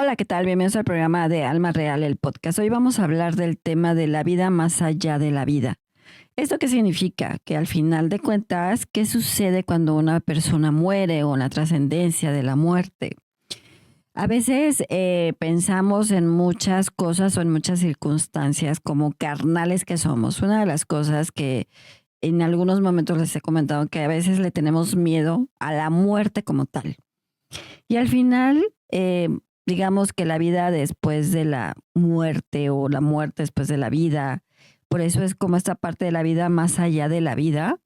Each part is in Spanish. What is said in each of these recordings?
Hola, ¿qué tal? Bienvenidos al programa de Alma Real, el podcast. Hoy vamos a hablar del tema de la vida más allá de la vida. ¿Esto qué significa? Que al final de cuentas, ¿qué sucede cuando una persona muere o la trascendencia de la muerte? A veces pensamos en muchas cosas o en muchas circunstancias como carnales que somos. Una de las cosas que en algunos momentos les he comentado que a veces le tenemos miedo a la muerte como tal. Y al final, digamos que la vida después de la muerte o la muerte después de la vida, por eso es como esta parte de la vida más allá de la vida,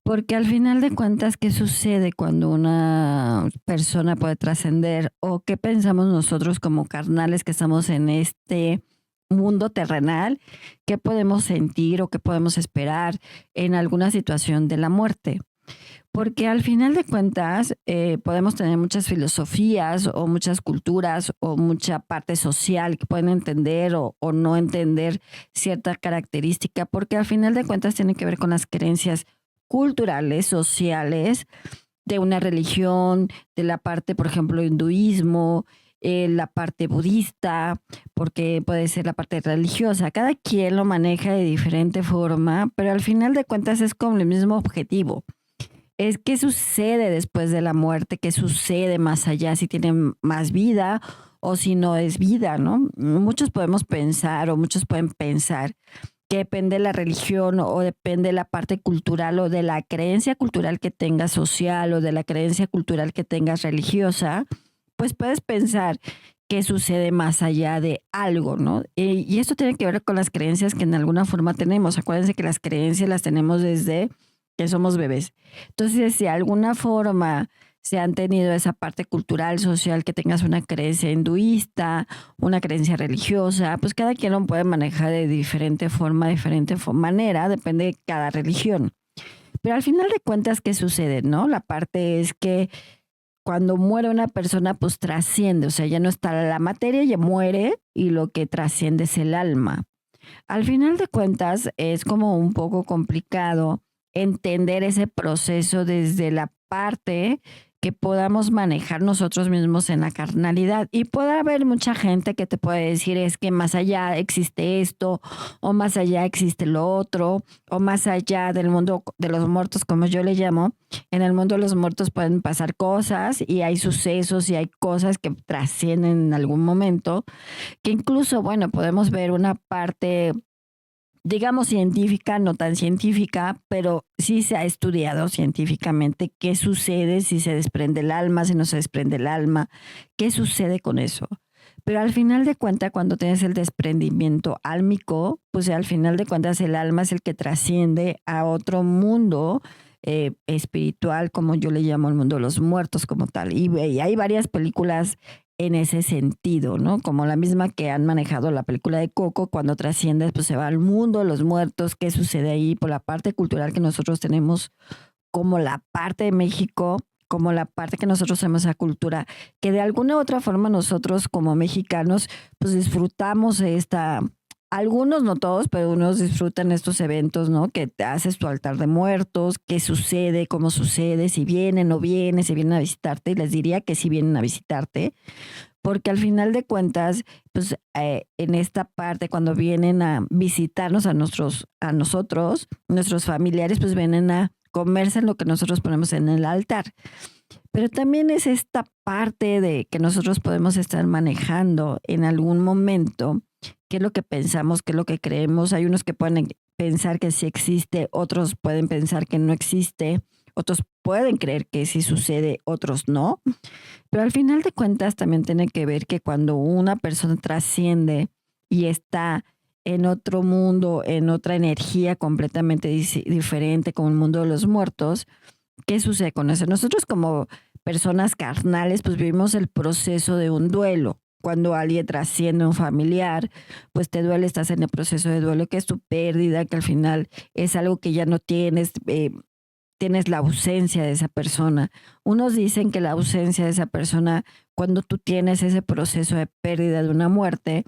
porque al final de cuentas, ¿qué sucede cuando una persona puede trascender o qué pensamos nosotros como carnales que estamos en este mundo terrenal? ¿Qué podemos sentir o qué podemos esperar en alguna situación de la muerte? Porque al final de cuentas, podemos tener muchas filosofías o muchas culturas o mucha parte social que pueden entender o no entender cierta característica, porque al final de cuentas tiene que ver con las creencias culturales, sociales, de una religión, de la parte, por ejemplo, hinduismo, la parte budista, porque puede ser la parte religiosa. Cada quien lo maneja de diferente forma, pero al final de cuentas es con el mismo objetivo. Es qué sucede después de la muerte, qué sucede más allá, si tienen más vida o si no es vida, ¿no? Muchos podemos pensar o muchos pueden pensar que depende de la religión o depende de la parte cultural o de la creencia cultural que tengas social o de la creencia cultural que tengas religiosa, pues puedes pensar qué sucede más allá de algo, ¿no? Y esto tiene que ver con las creencias que en alguna forma tenemos. Acuérdense que las creencias las tenemos desde que somos bebés. Entonces, si de alguna forma se han tenido esa parte cultural, social, que tengas una creencia hinduista, una creencia religiosa, pues cada quien lo puede manejar de diferente forma, manera, depende de cada religión. Pero al final de cuentas, ¿qué sucede, no? La parte es que cuando muere una persona, pues trasciende, o sea, ya no está la materia, ya muere y lo que trasciende es el alma. Al final de cuentas, es como un poco complicado entender ese proceso desde la parte que podamos manejar nosotros mismos en la carnalidad. Y puede haber mucha gente que te puede decir es que más allá existe esto, o más allá existe lo otro, o más allá del mundo de los muertos, como yo le llamo. En el mundo de los muertos pueden pasar cosas y hay sucesos y hay cosas que trascienden en algún momento, que incluso, bueno, podemos ver una parte, digamos, científica, no tan científica, pero sí se ha estudiado científicamente qué sucede si se desprende el alma, si no se desprende el alma, qué sucede con eso. Pero al final de cuentas, cuando tienes el desprendimiento álmico, pues al final de cuentas el alma es el que trasciende a otro mundo espiritual, como yo le llamo el mundo de los muertos como tal. Y hay varias películas en ese sentido, ¿no? Como la misma que han manejado la película de Coco, cuando trasciende, pues se va al mundo de los muertos, qué sucede ahí por la parte cultural que nosotros tenemos como la parte de México, como la parte que nosotros tenemos esa cultura, que de alguna u otra forma nosotros como mexicanos, pues disfrutamos esta, algunos, no todos, pero unos disfrutan estos eventos, ¿no? Que te haces tu altar de muertos, qué sucede, cómo sucede, si vienen o vienen, si vienen a visitarte, y les diría que si vienen a visitarte, porque al final de cuentas, pues en esta parte, cuando vienen a visitarnos a nosotros, nuestros familiares, pues vienen a comerse lo que nosotros ponemos en el altar. Pero también es esta parte de que nosotros podemos estar manejando en algún momento, qué es lo que pensamos, qué es lo que creemos. Hay unos que pueden pensar que sí existe, otros pueden pensar que no existe, otros pueden creer que sí sucede, otros no. Pero al final de cuentas también tiene que ver que cuando una persona trasciende y está en otro mundo, en otra energía completamente diferente, como el mundo de los muertos, ¿qué sucede con eso? Nosotros como personas carnales, pues vivimos el proceso de un duelo. Cuando alguien trasciende a un familiar, pues te duele, estás en el proceso de duelo, que es tu pérdida, que al final es algo que ya no tienes, tienes la ausencia de esa persona. Unos dicen que la ausencia de esa persona, cuando tú tienes ese proceso de pérdida de una muerte,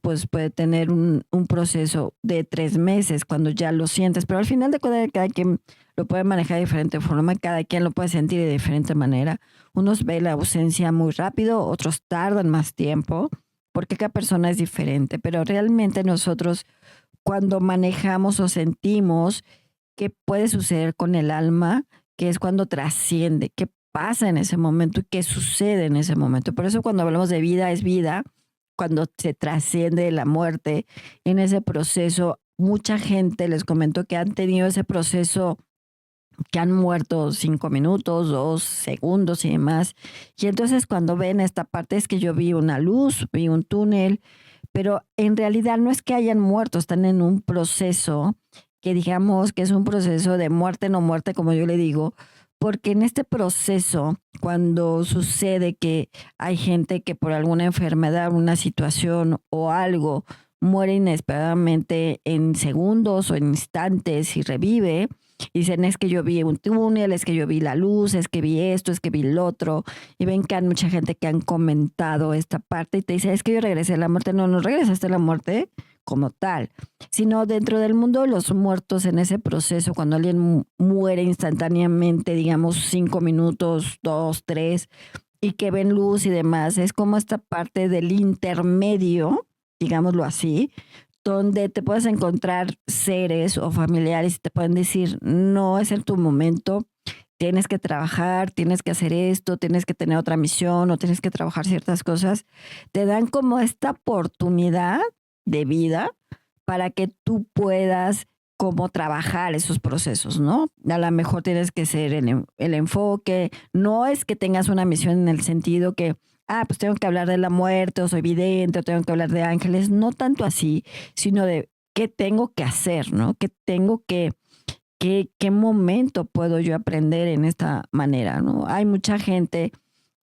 pues puede tener un proceso de 3 meses cuando ya lo sientes, pero al final de cuentas cada quien lo puede manejar de diferente forma, cada quien lo puede sentir de diferente manera. Unos ven la ausencia muy rápido, otros tardan más tiempo, porque cada persona es diferente, pero realmente nosotros cuando manejamos o sentimos qué puede suceder con el alma, que es cuando trasciende, qué pasa en ese momento y qué sucede en ese momento. Por eso cuando hablamos de vida es vida, cuando se trasciende la muerte, en ese proceso, mucha gente les comentó que han tenido ese proceso, que han muerto 5 minutos, 2 segundos y demás. Y entonces cuando ven esta parte es que yo vi una luz, vi un túnel, pero en realidad no es que hayan muerto, están en un proceso que digamos que es un proceso de muerte, no muerte, como yo le digo, porque en este proceso, cuando sucede que hay gente que por alguna enfermedad, una situación o algo muere inesperadamente en segundos o en instantes y revive, y dicen, es que yo vi un túnel, es que yo vi la luz, es que vi esto, es que vi lo otro. Y ven que hay mucha gente que han comentado esta parte y te dice, es que yo regresé a la muerte. No, no regresaste a la muerte como tal, sino dentro del mundo de los muertos en ese proceso, cuando alguien muere instantáneamente, digamos 5 minutos, dos, tres, y que ven luz y demás, es como esta parte del intermedio, digámoslo así, donde te puedes encontrar seres o familiares y te pueden decir, no es en tu momento, tienes que trabajar, tienes que hacer esto, tienes que tener otra misión o tienes que trabajar ciertas cosas. Te dan como esta oportunidad de vida para que tú puedas como trabajar esos procesos, ¿no? A lo mejor tienes que ser el enfoque, no es que tengas una misión en el sentido que pues tengo que hablar de la muerte, o soy vidente, o tengo que hablar de ángeles, no tanto así, sino de qué tengo que hacer, ¿no? Qué momento puedo yo aprender en esta manera, ¿no? Hay mucha gente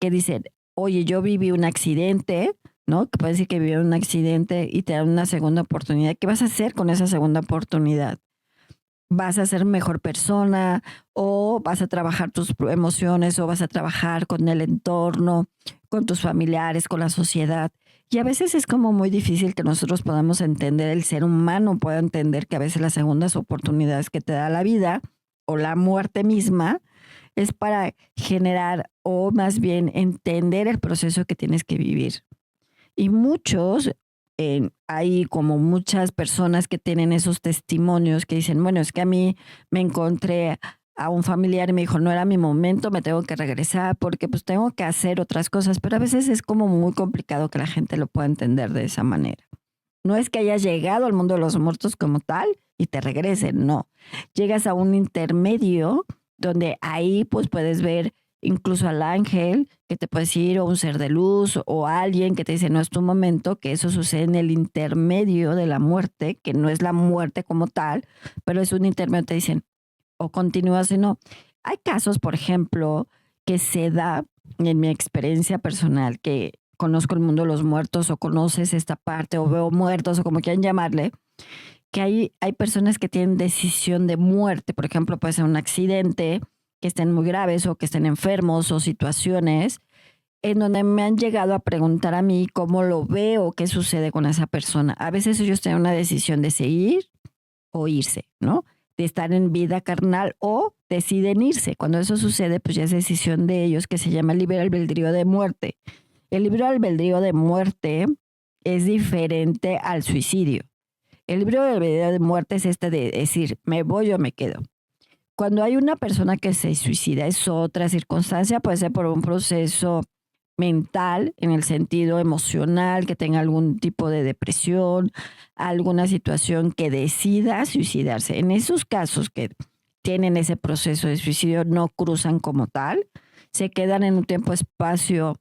que dice, oye, yo viví un accidente, ¿no? Que puede decir que vivió un accidente y te dan una segunda oportunidad. ¿Qué vas a hacer con esa segunda oportunidad? ¿Vas a ser mejor persona o vas a trabajar tus emociones o vas a trabajar con el entorno, con tus familiares, con la sociedad? Y a veces es como muy difícil que nosotros podamos entender, el ser humano pueda entender que a veces las segundas oportunidades que te da la vida o la muerte misma es para generar o más bien entender el proceso que tienes que vivir. Y muchos, hay como muchas personas que tienen esos testimonios que dicen, bueno, es que a mí me encontré a un familiar y me dijo, no era mi momento, me tengo que regresar porque pues tengo que hacer otras cosas, pero a veces es como muy complicado que la gente lo pueda entender de esa manera. No es que hayas llegado al mundo de los muertos como tal y te regresen, no. Llegas a un intermedio donde ahí pues puedes ver incluso al ángel que te puede decir o un ser de luz o alguien que te dice no es tu momento, que eso sucede en el intermedio de la muerte, que no es la muerte como tal, pero es un intermedio, te dicen o continúas y no. Hay casos, por ejemplo, que se da en mi experiencia personal, que conozco el mundo de los muertos o conoces esta parte o veo muertos o como quieran llamarle, que hay personas que tienen decisión de muerte, por ejemplo, puede ser un accidente, que estén muy graves o que estén enfermos o situaciones en donde me han llegado a preguntar a mí cómo lo veo, qué sucede con esa persona. A veces ellos tienen una decisión de seguir o irse, ¿no? De estar en vida carnal o deciden irse. Cuando eso sucede, pues ya es decisión de ellos que se llama libre albedrío de muerte. El libre albedrío de muerte es diferente al suicidio. El libre albedrío de muerte es este de decir, me voy o me quedo. Cuando hay una persona que se suicida es otra circunstancia, puede ser por un proceso mental, en el sentido emocional, que tenga algún tipo de depresión, alguna situación que decida suicidarse. En esos casos que tienen ese proceso de suicidio, no cruzan como tal, se quedan en un tiempo-espacio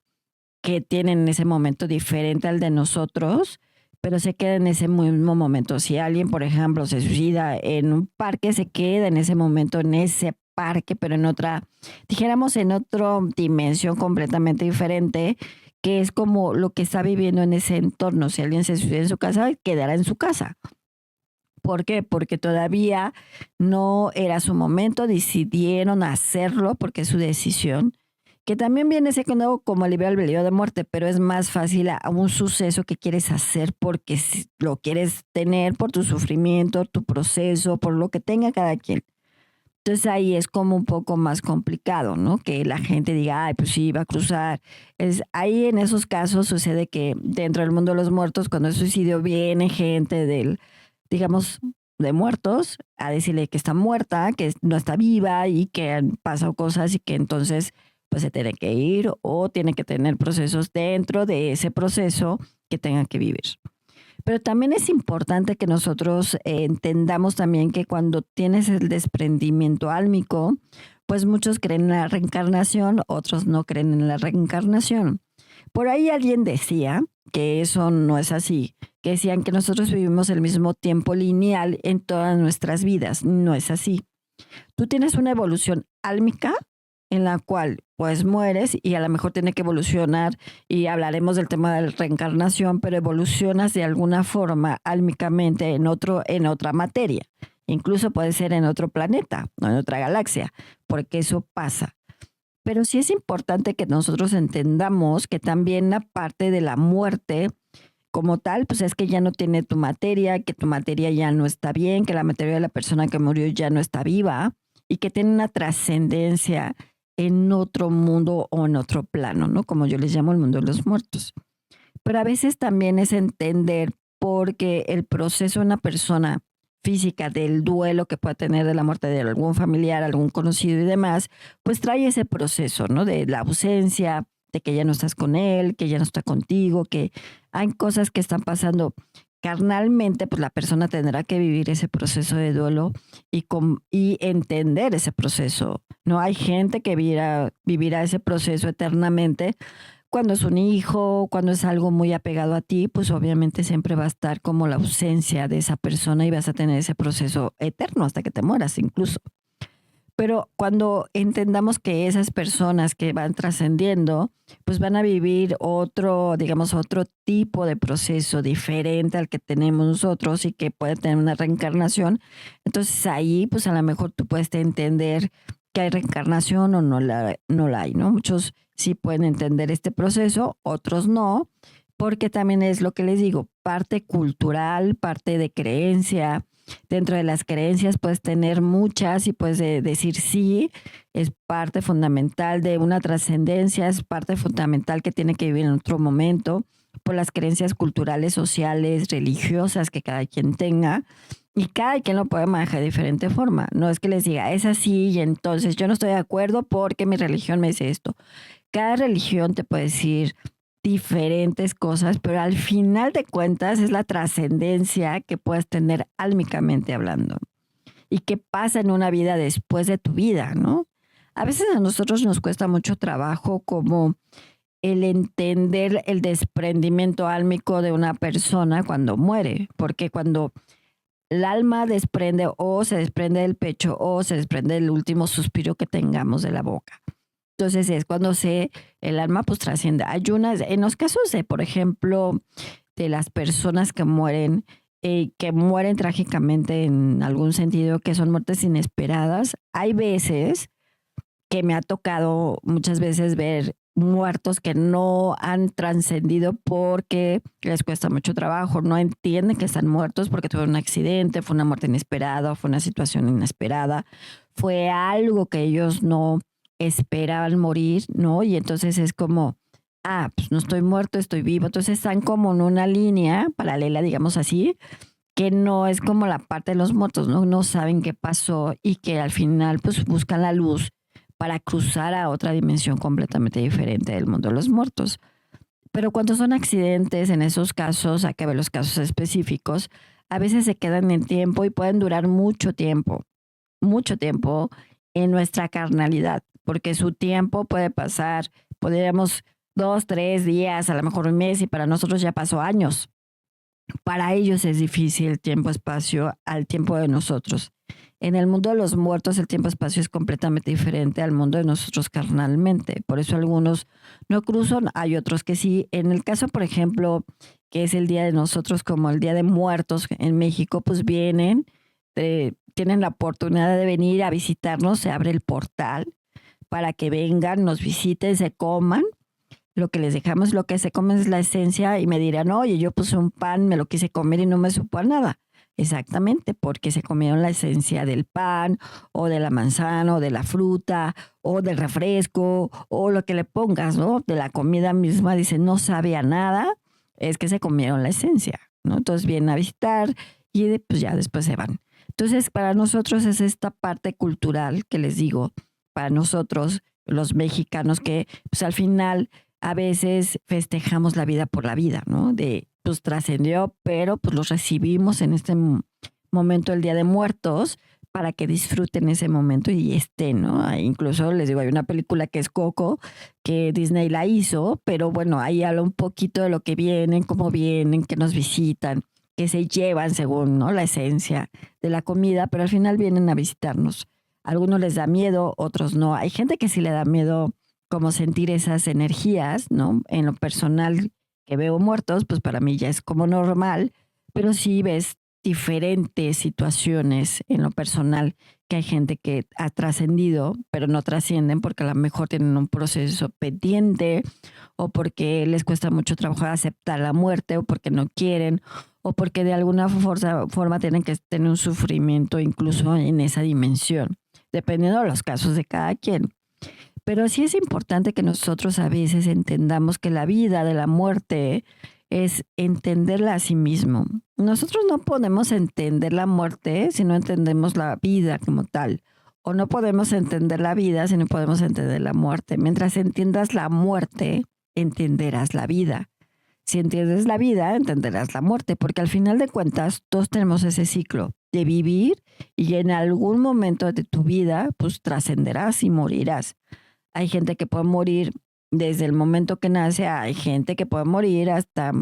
que tienen en ese momento diferente al de nosotros, pero se queda en ese mismo momento. Si alguien, por ejemplo, se suicida en un parque, se queda en ese momento, en ese parque, pero en otra, dijéramos, en otra dimensión completamente diferente, que es como lo que está viviendo en ese entorno. Si alguien se suicida en su casa, quedará en su casa. ¿Por qué? Porque todavía no era su momento, decidieron hacerlo porque es su decisión que también viene siendo como el libre albedrío de muerte, pero es más fácil a un suceso que quieres hacer porque lo quieres tener por tu sufrimiento, tu proceso, por lo que tenga cada quien. Entonces ahí es como un poco más complicado, ¿no? Que la gente diga, ay, pues sí, va a cruzar. Ahí en esos casos sucede que dentro del mundo de los muertos, cuando es suicidio, viene gente digamos, de muertos a decirle que está muerta, que no está viva y que han pasado cosas y que entonces pues se tiene que ir o tiene que tener procesos dentro de ese proceso que tenga que vivir. Pero también es importante que nosotros entendamos también que cuando tienes el desprendimiento álmico, pues muchos creen en la reencarnación, otros no creen en la reencarnación. Por ahí alguien decía que eso no es así, que decían que nosotros vivimos el mismo tiempo lineal en todas nuestras vidas. No es así. Tú tienes una evolución álmica en la cual pues mueres y a lo mejor tiene que evolucionar y hablaremos del tema de la reencarnación, pero evolucionas de alguna forma álmicamente en otra materia. Incluso puede ser en otro planeta o en otra galaxia, porque eso pasa. Pero sí es importante que nosotros entendamos que también la parte de la muerte como tal, pues es que ya no tiene tu materia, que tu materia ya no está bien, que la materia de la persona que murió ya no está viva y que tiene una trascendencia en otro mundo o en otro plano, ¿no? Como yo les llamo el mundo de los muertos. Pero a veces también es entender porque el proceso de una persona física del duelo que pueda tener de la muerte de algún familiar, algún conocido y demás, pues trae ese proceso, ¿no? De la ausencia, de que ya no estás con él, que ya no está contigo, que hay cosas que están pasando carnalmente, pues la persona tendrá que vivir ese proceso de duelo y entender ese proceso. No hay gente que vivirá ese proceso eternamente. Cuando es un hijo, cuando es algo muy apegado a ti, pues obviamente siempre va a estar como la ausencia de esa persona y vas a tener ese proceso eterno hasta que te mueras incluso. Pero cuando entendamos que esas personas que van trascendiendo, pues van a vivir otro, digamos, otro tipo de proceso diferente al que tenemos nosotros y que puede tener una reencarnación, entonces ahí, pues a lo mejor tú puedes entender que hay reencarnación o no la hay, ¿no? Muchos sí pueden entender este proceso, otros no, porque también es lo que les digo, parte cultural, parte de creencia. Dentro de las creencias puedes tener muchas y puedes decir sí, es parte fundamental de una trascendencia, es parte fundamental que tiene que vivir en otro momento, por las creencias culturales, sociales, religiosas que cada quien tenga. Y cada quien lo puede manejar de diferente forma. No es que les diga, es así y entonces yo no estoy de acuerdo porque mi religión me dice esto. Cada religión te puede decir diferentes cosas, pero al final de cuentas es la trascendencia que puedes tener álmicamente hablando y qué pasa en una vida después de tu vida, ¿no? A veces a nosotros nos cuesta mucho trabajo como el entender el desprendimiento álmico de una persona cuando muere, porque cuando el alma desprende o se desprende del pecho o se desprende del último suspiro que tengamos de la boca. Entonces es cuando el alma pues trasciende. Hay unas, en los casos de, por ejemplo, de las personas que mueren trágicamente en algún sentido, que son muertes inesperadas, hay veces que me ha tocado muchas veces ver muertos que no han trascendido porque les cuesta mucho trabajo, no entienden que están muertos porque tuvieron un accidente, fue una muerte inesperada, fue una situación inesperada, fue algo que ellos no esperaban morir, ¿no? Y entonces es como, pues no estoy muerto, estoy vivo. Entonces están como en una línea paralela, digamos así, que no es como la parte de los muertos, ¿no? No saben qué pasó y que al final pues buscan la luz para cruzar a otra dimensión completamente diferente del mundo de los muertos. Pero cuando son accidentes, en esos casos, hay que ver los casos específicos, a veces se quedan en tiempo y pueden durar mucho tiempo en nuestra carnalidad, porque su tiempo puede pasar, podríamos 2, 3 días, a lo mejor un mes, y para nosotros ya pasó años. Para ellos es difícil el tiempo-espacio al tiempo de nosotros. En el mundo de los muertos el tiempo-espacio es completamente diferente al mundo de nosotros carnalmente. Por eso algunos no cruzan, hay otros que sí. En el caso, por ejemplo, que es el Día de Nosotros, como el Día de Muertos en México, pues tienen la oportunidad de venir a visitarnos, se abre el portal para que vengan, nos visiten, se coman lo que les dejamos, lo que se comen es la esencia y me dirán, oye, yo puse un pan, me lo quise comer y no me supo a nada. Exactamente, porque se comieron la esencia del pan o de la manzana o de la fruta o del refresco o lo que le pongas, ¿no? De la comida misma, dice, no sabe a nada, es que se comieron la esencia, ¿no? Entonces vienen a visitar y pues ya después se van. Entonces, para nosotros es esta parte cultural que les digo, para nosotros, los mexicanos, que pues al final a veces festejamos la vida por la vida, ¿no? De, pues trascendió, pero pues los recibimos en este momento del Día de Muertos para que disfruten ese momento y estén, ¿no? Incluso les digo, hay una película que es Coco, que Disney la hizo, pero bueno, ahí habla un poquito de lo que vienen, cómo vienen, que nos visitan, que se llevan según, ¿no? La esencia de la comida, pero al final vienen a visitarnos. A algunos les da miedo, otros no. Hay gente que sí le da miedo como sentir esas energías, ¿no? En lo personal que veo muertos, pues para mí ya es como normal, pero sí ves diferentes situaciones en lo personal, que hay gente que ha trascendido, pero no trascienden porque a lo mejor tienen un proceso pendiente o porque les cuesta mucho trabajo aceptar la muerte o porque no quieren o porque de alguna forma tienen que tener un sufrimiento incluso en esa dimensión, dependiendo de los casos de cada quien. Pero sí es importante que nosotros a veces entendamos que la vida de la muerte es entenderla a sí mismo. Nosotros no podemos entender la muerte si no entendemos la vida como tal. O no podemos entender la vida si no podemos entender la muerte. Mientras entiendas la muerte, entenderás la vida. Si entiendes la vida, entenderás la muerte, porque al final de cuentas todos tenemos ese ciclo de vivir y en algún momento de tu vida pues trascenderás y morirás. Hay gente que puede morir desde el momento que nace, hay gente que puede morir hasta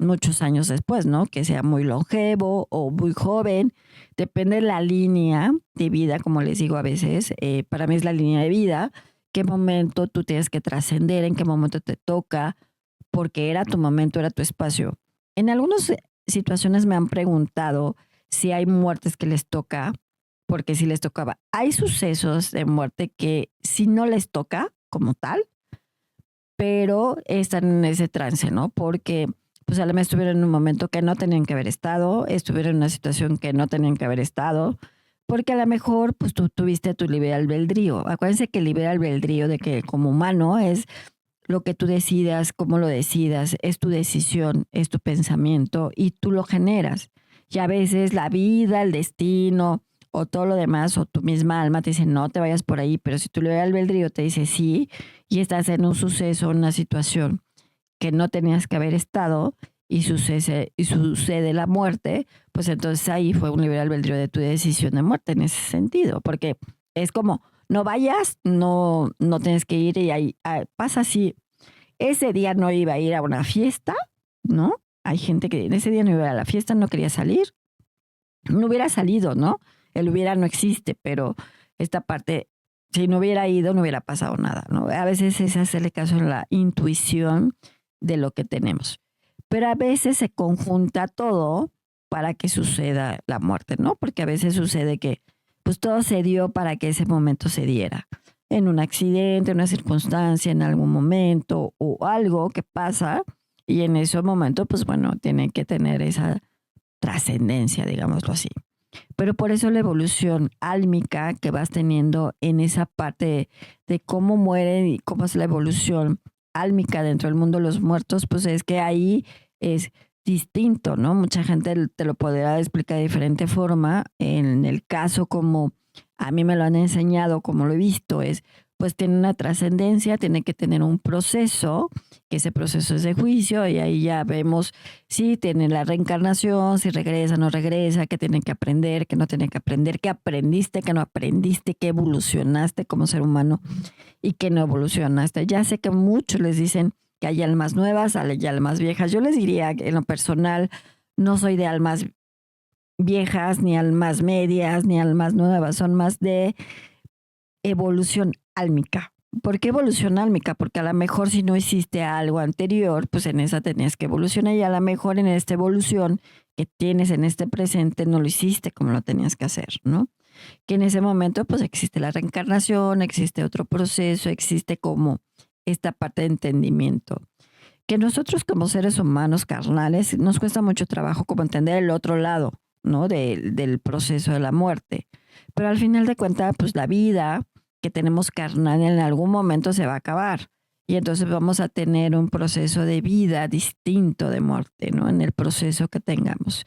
muchos años después, ¿no? Que sea muy longevo o muy joven. Depende de la línea de vida, como les digo a veces. Para mí es la línea de vida. ¿Qué momento tú tienes que trascender? ¿En qué momento te toca? Porque era tu momento, era tu espacio. En algunas situaciones me han preguntado si hay muertes que les toca, porque si les tocaba. Hay sucesos de muerte que si no les toca como tal, pero están en ese trance, ¿no? Porque pues a lo mejor estuvieron en un momento que no tenían que haber estado, estuvieron en una situación que no tenían que haber estado, porque a lo mejor pues tú tuviste tu libre albedrío. Acuérdense que el libre albedrío de que como humano es lo que tú decidas, cómo lo decidas, es tu decisión, es tu pensamiento y tú lo generas. Y a veces la vida, el destino o todo lo demás o tu misma alma te dice no te vayas por ahí, pero si tu libre albedrío te dice sí y estás en un suceso, en una situación que no tenías que haber estado y sucede la muerte, pues entonces ahí fue un libre albedrío de tu decisión de muerte en ese sentido, porque es como no vayas, no tienes que ir y ahí pasa así. Ese día no iba a ir a una fiesta, ¿no? Hay gente que en ese día no iba a la fiesta, no quería salir, no hubiera salido, ¿no? El hubiera no existe, pero esta parte, si no hubiera ido, no hubiera pasado nada, ¿no? A veces es hacerle caso a la intuición de lo que tenemos. Pero a veces se conjunta todo para que suceda la muerte, ¿no? Porque a veces sucede que pues todo se dio para que ese momento se diera. En un accidente, en una circunstancia, en algún momento o algo que pasa y en ese momento, pues bueno, tiene que tener esa trascendencia, digámoslo así. Pero por eso la evolución álmica que vas teniendo en esa parte de cómo mueren y cómo es la evolución álmica dentro del mundo de los muertos, pues es que ahí es distinto, ¿no? Mucha gente te lo podrá explicar de diferente forma. En el caso como a mí me lo han enseñado, como lo he visto, es pues tiene una trascendencia, tiene que tener un proceso, que ese proceso es de juicio, y ahí ya vemos si tiene la reencarnación, si regresa, no regresa, qué tiene que aprender, qué no tiene que aprender, qué aprendiste, qué no aprendiste, qué evolucionaste como ser humano y qué no evolucionaste. Ya sé que muchos les dicen que hay almas nuevas, hay almas viejas. Yo les diría que en lo personal no soy de almas viejas, ni almas medias, ni almas nuevas, son más de evolución álmica. ¿Por qué evolución álmica? Porque a lo mejor si no hiciste algo anterior, pues en esa tenías que evolucionar y a lo mejor en esta evolución que tienes en este presente no lo hiciste como lo tenías que hacer, ¿no? Que en ese momento pues existe la reencarnación, existe otro proceso, existe como esta parte de entendimiento. Que nosotros como seres humanos carnales nos cuesta mucho trabajo como entender el otro lado, ¿no? Del proceso de la muerte. Pero al final de cuentas, pues la vida que tenemos carnal en algún momento se va a acabar. Y entonces vamos a tener un proceso de vida distinto de muerte, ¿no? En el proceso que tengamos.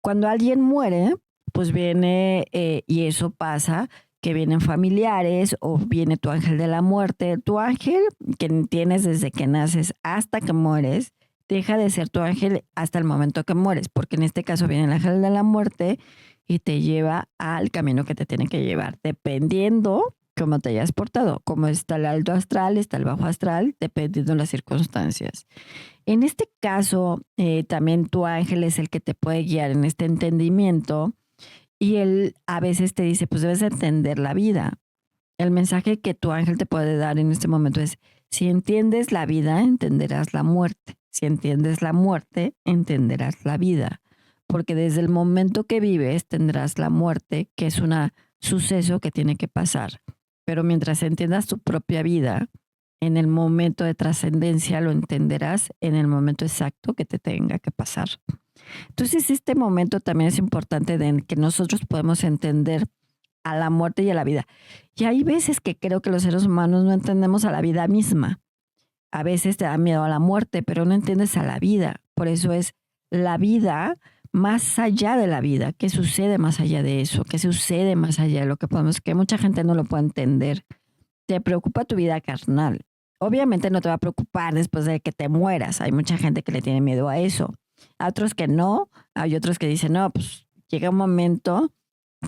Cuando alguien muere, pues viene, y eso pasa, que vienen familiares o viene tu ángel de la muerte. Tu ángel que tienes desde que naces hasta que mueres, deja de ser tu ángel hasta el momento que mueres, porque en este caso viene el ángel de la muerte y te lleva al camino que te tiene que llevar, dependiendo cómo te hayas portado. Como está el alto astral, está el bajo astral, dependiendo de las circunstancias. En este caso, también tu ángel es el que te puede guiar en este entendimiento y él a veces te dice, pues debes entender la vida. El mensaje que tu ángel te puede dar en este momento es, si entiendes la vida, entenderás la muerte. Si entiendes la muerte, entenderás la vida. Porque desde el momento que vives tendrás la muerte, que es un suceso que tiene que pasar. Pero mientras entiendas tu propia vida, en el momento de trascendencia lo entenderás en el momento exacto que te tenga que pasar. Entonces, este momento también es importante de que nosotros podemos entender a la muerte y a la vida. Y hay veces que creo que los seres humanos no entendemos a la vida misma. A veces te da miedo a la muerte, pero no entiendes a la vida. Por eso es la vida más allá de la vida. ¿Qué sucede más allá de eso? ¿Qué sucede más allá de lo que podemos? Que mucha gente no lo puede entender. Te preocupa tu vida carnal. Obviamente no te va a preocupar después de que te mueras. Hay mucha gente que le tiene miedo a eso. A otros que no. Hay otros que dicen, no, pues llega un momento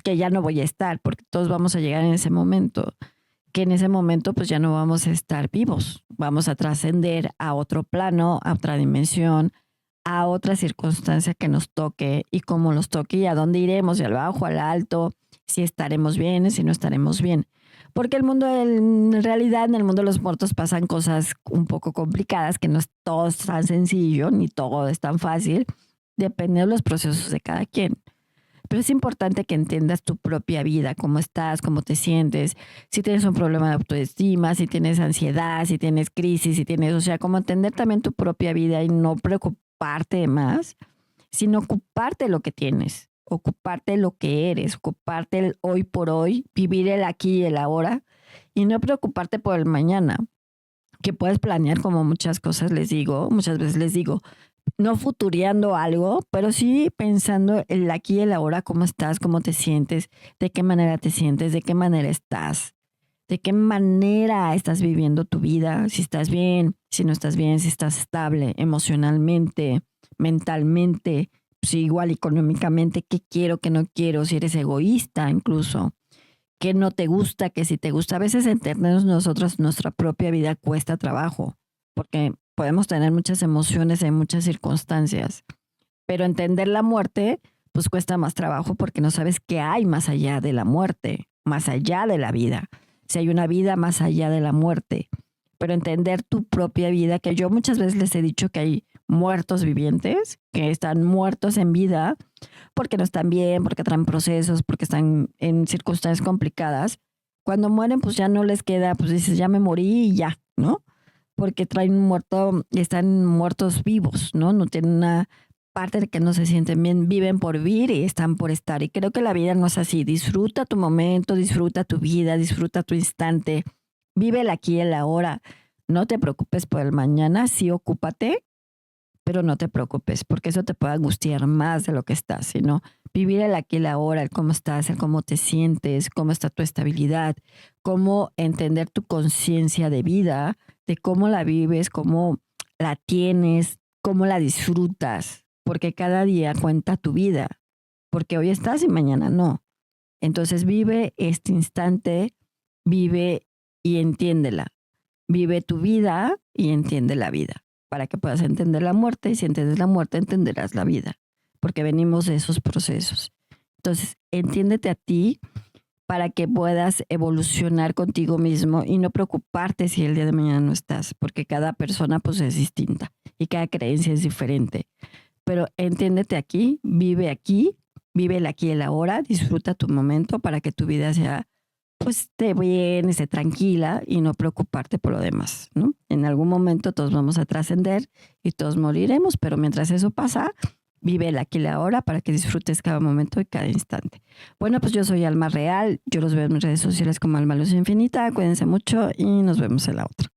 que ya no voy a estar, porque todos vamos a llegar en ese momento, que en ese momento pues ya no vamos a estar vivos, vamos a trascender a otro plano, a otra dimensión, a otra circunstancia que nos toque y cómo nos toque y a dónde iremos, y al bajo, al alto, si estaremos bien, si no estaremos bien. Porque el mundo, en realidad, en el mundo de los muertos pasan cosas un poco complicadas, que no es todo tan sencillo, ni todo es tan fácil, dependiendo de los procesos de cada quien. Pero es importante que entiendas tu propia vida, cómo estás, cómo te sientes, si tienes un problema de autoestima, si tienes ansiedad, si tienes crisis, si tienes, o sea, como entender también tu propia vida y no preocuparte de más, sino ocuparte de lo que tienes, ocuparte de lo que eres, ocuparte el hoy por hoy, vivir el aquí y el ahora y no preocuparte por el mañana, que puedes planear como muchas cosas les digo, muchas veces les digo, no futureando algo, pero sí pensando el aquí y el ahora, cómo estás, cómo te sientes, de qué manera te sientes, de qué manera estás, de qué manera estás viviendo tu vida, si estás bien, si no estás bien, si estás estable emocionalmente, mentalmente, si igual económicamente, qué quiero, qué no quiero, si eres egoísta incluso, qué no te gusta, qué sí te gusta. A veces entendernos nosotros nuestra propia vida cuesta trabajo, porque podemos tener muchas emociones en muchas circunstancias, pero entender la muerte, pues cuesta más trabajo porque no sabes qué hay más allá de la muerte, más allá de la vida. Si hay una vida más allá de la muerte, pero entender tu propia vida, que yo muchas veces les he dicho que hay muertos vivientes, que están muertos en vida, porque no están bien, porque traen procesos, porque están en circunstancias complicadas. Cuando mueren, pues ya no les queda, pues dices, ya me morí y ya, ¿no? Porque traen muerto, están muertos vivos, ¿no? No tienen una parte de que no se sienten bien, viven por vivir y están por estar. Y creo que la vida no es así. Disfruta tu momento, disfruta tu vida, disfruta tu instante, vive el aquí y el ahora. No te preocupes por el mañana, sí ocúpate, pero no te preocupes, porque eso te puede angustiar más de lo que estás, sino vivir el aquí y el ahora, el cómo estás, el cómo te sientes, cómo está tu estabilidad, cómo entender tu conciencia de vida, de cómo la vives, cómo la tienes, cómo la disfrutas, porque cada día cuenta tu vida, porque hoy estás y mañana no. Entonces vive este instante, vive y entiéndela. Vive tu vida y entiende la vida, para que puedas entender la muerte y si entiendes la muerte entenderás la vida, porque venimos de esos procesos. Entonces, entiéndete a ti para que puedas evolucionar contigo mismo y no preocuparte si el día de mañana no estás, porque cada persona pues es distinta y cada creencia es diferente. Pero entiéndete aquí, vive aquí Vive el aquí y el ahora, disfruta tu momento para que tu vida sea, pues, esté bien, esté tranquila y no preocuparte por lo demás, ¿no? En algún momento todos vamos a trascender y todos moriremos, pero mientras eso pasa, vive el aquí y el ahora para que disfrutes cada momento y cada instante. Bueno, pues yo soy Alma Real, yo los veo en mis redes sociales como Alma Luz Infinita, cuídense mucho y nos vemos en la otra.